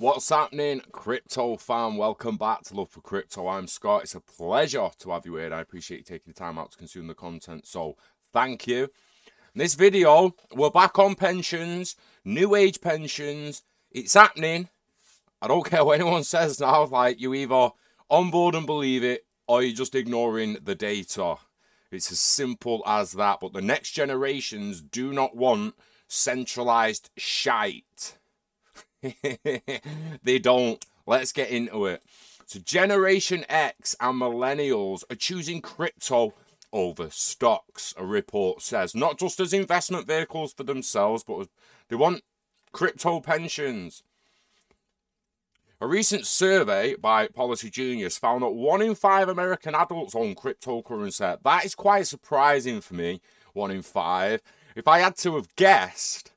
What's happening, crypto fam? Welcome back to Love for Crypto. I'm Scott. It's a pleasure to have you here. I appreciate you taking the time out to consume the content, so thank you. In this video, we're back on pensions, new age pensions. It's happening. I don't care what anyone says now. Like, you either on board and believe it, or you're just ignoring the data. It's as simple as that. But the next generations do not want centralized shite. They don't. Let's get into it. So Generation X and Millennials are choosing crypto over stocks, a report says. Not just as investment vehicles for themselves, but they want crypto pensions. A recent survey by Policygenius found that 1 in 5 American adults own cryptocurrency. That is quite surprising for me, 1 in 5. If I had to have guessed,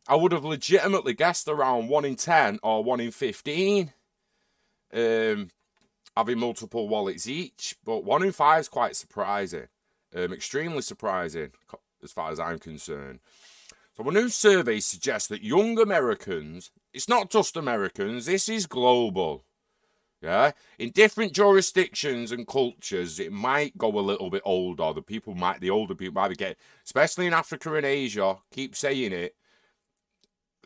I would have legitimately guessed around 1 in 10 or 1 in 15 having multiple wallets each. But 1 in 5 is quite surprising, extremely surprising as far as I'm concerned. So a new survey suggests that young Americans, it's not just Americans, this is global. Yeah, in different jurisdictions and cultures, it might go a little bit older. The older people might be getting, especially in Africa and Asia, keep saying it.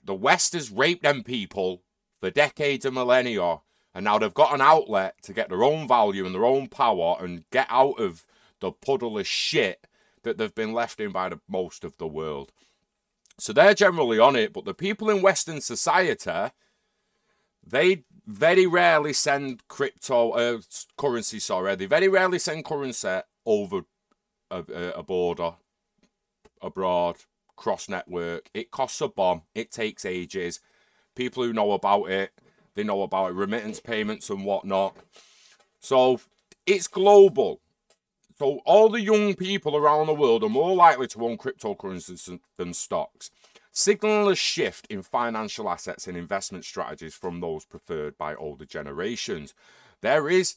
The West has raped them people for decades and millennia, and now they've got an outlet to get their own value and their own power and get out of the puddle of shit that they've been left in by most of the world. So they're generally on it, but the people in Western society, they very rarely send currency. They very rarely send currency over a border, abroad, cross-network. It costs a bomb. It takes ages. People who know about it, they know about it, remittance payments and whatnot. So it's global. So all the young people around the world are more likely to own cryptocurrencies than stocks, signaling a shift in financial assets and investment strategies from those preferred by older generations. There is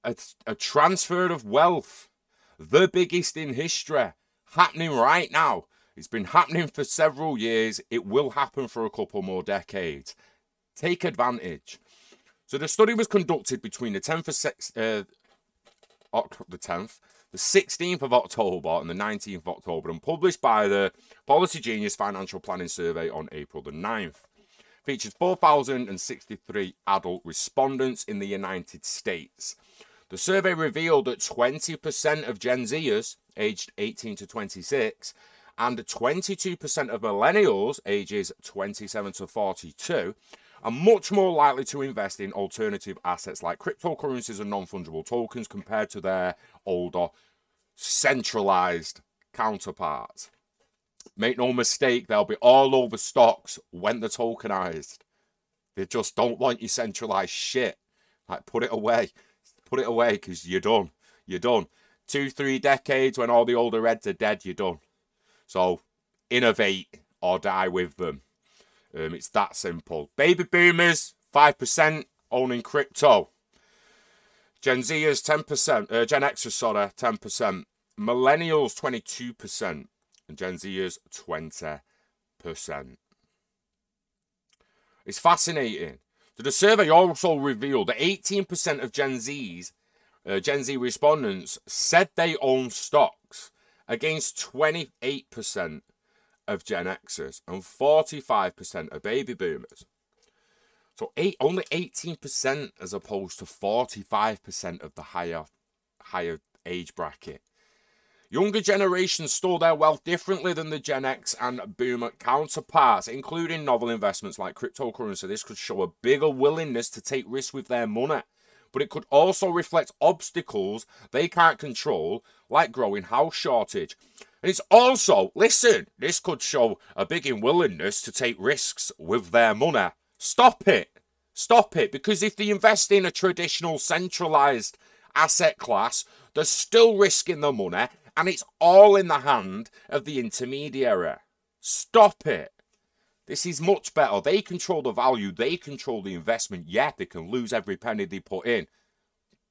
a transfer of wealth, the biggest in history, happening right now. It's been happening for several years. It will happen for a couple more decades. Take advantage. So the study was conducted between the 16th of October and the 19th of October and published by the Policygenius Financial Planning Survey on April the 9th. Featured 4,063 adult respondents in the United States. The survey revealed that 20% of Gen Zers, aged 18 to 26, and 22% of millennials, ages 27 to 42, are much more likely to invest in alternative assets like cryptocurrencies and non-fungible tokens compared to their older, centralized counterparts. Make no mistake, they'll be all over stocks when they're tokenized. They just don't want your centralized shit. Like, put it away. Put it away, because you're done. You're done. 2-3 decades, when all the older heads are dead, you're done. So, innovate or die with them. It's that simple. Baby boomers, 5% owning crypto. Gen Zers, 10%. Gen Xers, sorry, 10%. Millennials, 22%. And Gen Zers, 20%. It's fascinating. So the survey also revealed that 18% of Gen Z respondents said they own stocks, against 28% of Gen Xers and 45% of baby boomers. So only 18% as opposed to 45% of the higher age bracket. Younger generations store their wealth differently than the Gen X and boomer counterparts, including novel investments like cryptocurrency. This could show a bigger willingness to take risks with their money. But it could also reflect obstacles they can't control, like growing house shortage. And it's also, listen, this could show a big willingness to take risks with their money. Stop it. Stop it. Because if they invest in a traditional centralized asset class, they're still risking the money, and it's all in the hand of the intermediary. Stop it. This is much better. They control the value. They control the investment. Yeah, they can lose every penny they put in.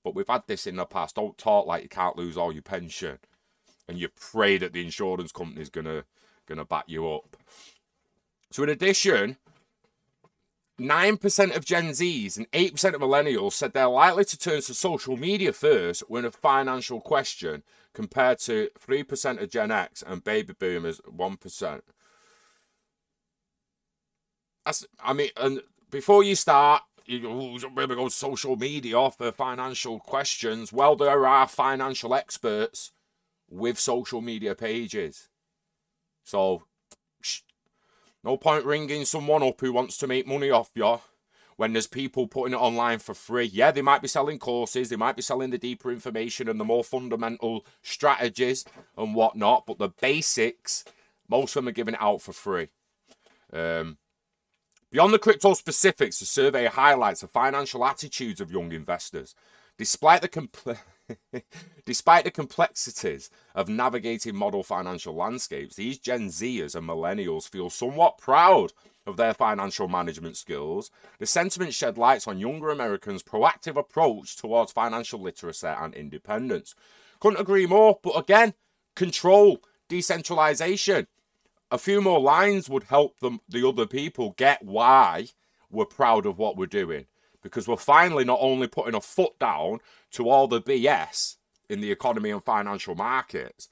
But we've had this in the past. Don't talk like you can't lose all your pension. And you pray that the insurance company's gonna back you up. So in addition, 9% of Gen Zs and 8% of Millennials said they're likely to turn to social media first when a financial question, compared to 3% of Gen X and baby boomers 1%. And before you start, you maybe go social media for financial questions. Well, there are financial experts with social media pages. So, no point ringing someone up who wants to make money off you when there's people putting it online for free. Yeah, they might be selling courses, they might be selling the deeper information and the more fundamental strategies and whatnot, but the basics, most of them are giving it out for free. Beyond the crypto specifics, the survey highlights the financial attitudes of young investors. Despite the complexities of navigating model financial landscapes, these Gen Zers and Millennials feel somewhat proud of their financial management skills. The sentiment shed light on younger Americans' proactive approach towards financial literacy and independence. Couldn't agree more, but again, control, decentralization. A few more lines would help the other people get why we're proud of what we're doing. Because we're finally not only putting a foot down to all the BS in the economy and financial markets,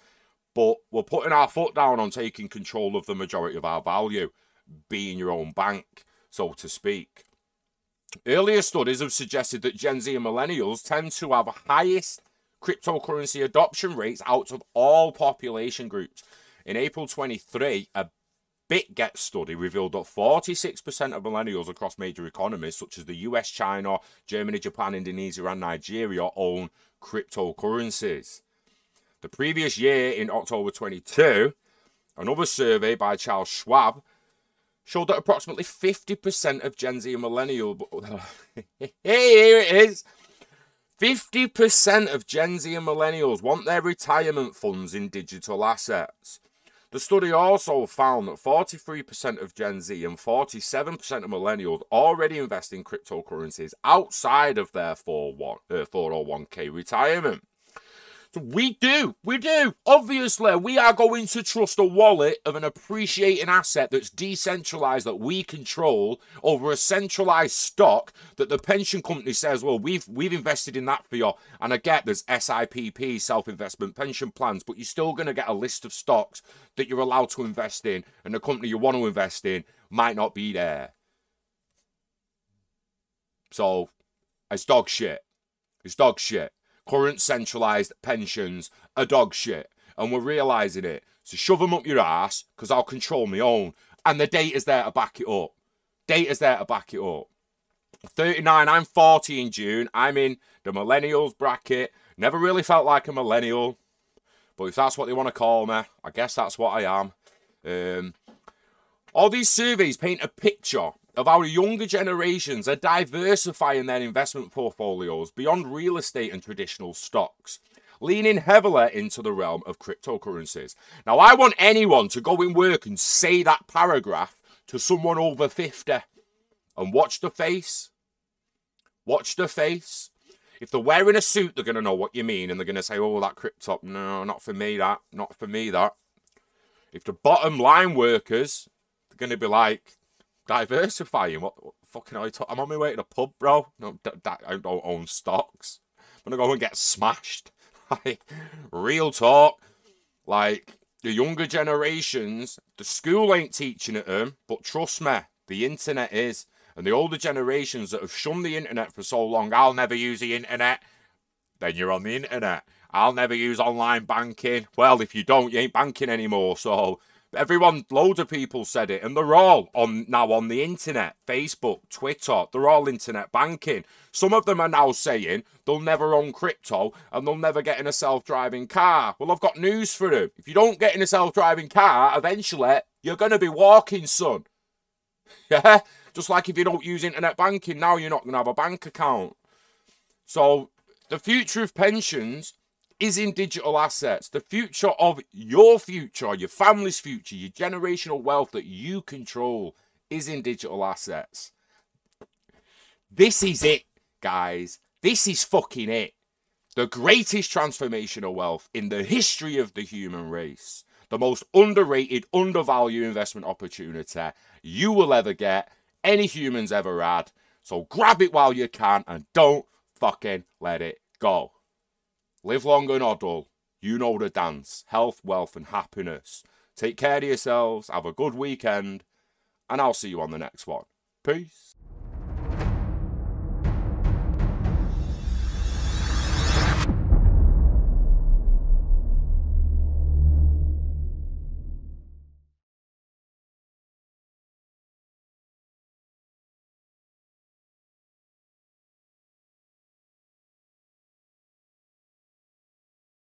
but we're putting our foot down on taking control of the majority of our value, being your own bank, so to speak. Earlier studies have suggested that Gen Z and Millennials tend to have highest cryptocurrency adoption rates out of all population groups. In April 23, a BitGet study revealed that 46% of millennials across major economies such as the US, China, Germany, Japan, Indonesia, and Nigeria own cryptocurrencies. The previous year, in October 22, another survey by Charles Schwab showed that approximately 50% of Gen Z and millennials... Here it is! 50% of Gen Z and millennials want their retirement funds in digital assets. The study also found that 43% of Gen Z and 47% of millennials already invest in cryptocurrencies outside of their 401k retirement. So we do. Obviously, we are going to trust a wallet of an appreciating asset that's decentralized, that we control, over a centralized stock that the pension company says, well, we've invested in that for you. And I get there's SIPP, self-investment pension plans, but you're still going to get a list of stocks that you're allowed to invest in, and the company you want to invest in might not be there. So, it's dog shit. It's dog shit. Current centralised pensions are dog shit. And we're realising it. So shove them up your ass, because I'll control my own. And the data's there to back it up. 39, I'm 40 in June. I'm in the millennials bracket. Never really felt like a millennial. But if that's what they want to call me, I guess that's what I am. All these surveys paint a picture of our younger generations are diversifying their investment portfolios beyond real estate and traditional stocks, leaning heavily into the realm of cryptocurrencies. Now, I want anyone to go in work and say that paragraph to someone over 50 and watch the face. Watch the face. If they're wearing a suit, they're going to know what you mean, and they're going to say, oh, that crypto, no, not for me, that. Not for me, that. If the bottom line workers, they're going to be like, diversifying. What fucking are you talking? I'm on my way to the pub, bro. No, I don't own stocks. I'm gonna go and get smashed. Like, real talk. Like, the younger generations, the school ain't teaching it them, but trust me, the internet is. And the older generations that have shunned the internet for so long, I'll never use the internet. Then you're on the internet. I'll never use online banking. Well, if you don't, you ain't banking anymore. So everyone, loads of people said it, and they're all now on the internet, Facebook, Twitter, they're all internet banking. Some of them are now saying they'll never own crypto and they'll never get in a self-driving car. Well, I've got news for them. If you don't get in a self-driving car, eventually you're going to be walking, son. Yeah? Just like if you don't use internet banking, now you're not going to have a bank account. So the future of pensions is in digital assets. The future of your future, your family's future, your generational wealth that you control is in digital assets. This is it, guys. This is fucking it. The greatest transformation of wealth in the history of the human race. The most underrated, undervalued investment opportunity you will ever get any humans ever had. So grab it while you can and don't fucking let it go. Live long and oddle. You know the dance. Health, wealth and happiness. Take care of yourselves. Have a good weekend. And I'll see you on the next one. Peace.